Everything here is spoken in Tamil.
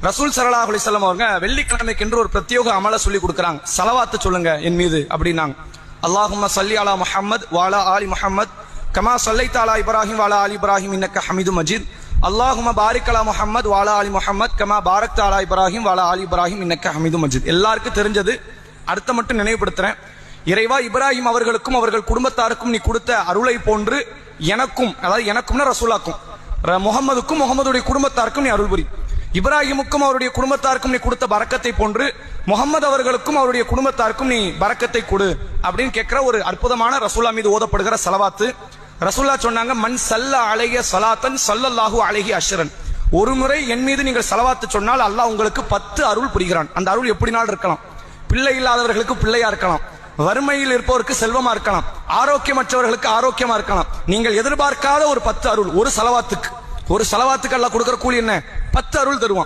ரசூல் ஸல்லல்லாஹு அலைஹி வஸல்லம் அவங்க வெள்ளிக்கிழமைக்கு என்று ஒரு பிரத்யேக அமலை சொல்லி கொடுக்குறாங்க. ஸலவாத்து சொல்லுங்க என் மீது அப்படின்னாங்க. அல்லாஹும்ம ஸல்லி அலா முஹம்மத் வ அலா ஆலி முஹம்மத் கமா ஸல்லைத அலா இப்ராஹிம் வ அலா ஆலி இப்ராஹிம் இன்னக ஹமீதும் மஜீத். அல்லாஹும்ம பாரிக் அலா முஹம்மத் வ அலா ஆலி முஹம்மத் கமா பாரக்த அலா இப்ராஹிம் வ அலா ஆலி இப்ராஹிம் இன்னக ஹமீதும் மஜீத். எல்லாருக்கும் தெரிஞ்சது. அடுத்த மட்டும் நினைவுபடுத்துறேன். இறைவா, இப்ராஹிம் அவர்களுக்கும் அவர்கள் குடும்பத்தாருக்கும் நீ கொடுத்த அருளை போன்று எனக்கும், அதாவது எனக்கும்னா ரசூலாக்கும், முகமதுக்கும் முகமதுடைய குடும்பத்தாருக்கும் நீ அருள் புரி. இப்ராஹிமுக்கும் அவருடைய குடும்பத்தாருக்கும் நீ கொடுத்த பரக்கத்தை போன்று முகமது அவர்களுக்கும் அவருடைய குடும்பத்தாருக்கும் நீ பரக்கத்தை கொடு அப்படின்னு கேட்கிற ஒரு அற்புதமான ரசூலா மீது ஓதப்படுகிற ஸலவாத்து. ரசூல்லா சொன்னாங்க, மன் ஸல்ல அலைஹி ஸலாத்தன் ஸல்லல்லாஹு அலைஹி அஷ்ரன். ஒரு முறை என் மீது நீங்கள் ஸலவாத்து சொன்னால் அல்லாஹ் உங்களுக்கு 10 அருள் புரிகிறான். அந்த அருள் எப்படினாலும் இருக்கலாம். பிள்ளை இல்லாதவர்களுக்கு பிள்ளையா இருக்கலாம், வறுமையில் இருப்பவருக்கு செல்வமா இருக்கலாம், ஆரோக்கியமற்றவர்களுக்கு ஆரோக்கியமா இருக்கலாம். நீங்கள் எதிர்பார்க்காத ஒரு 10 அருள் ஒரு ஸலவாத்துக்கு அல்லாஹ் கொடுக்கிற கூலி என்ன? 10 அருள் தருவான்.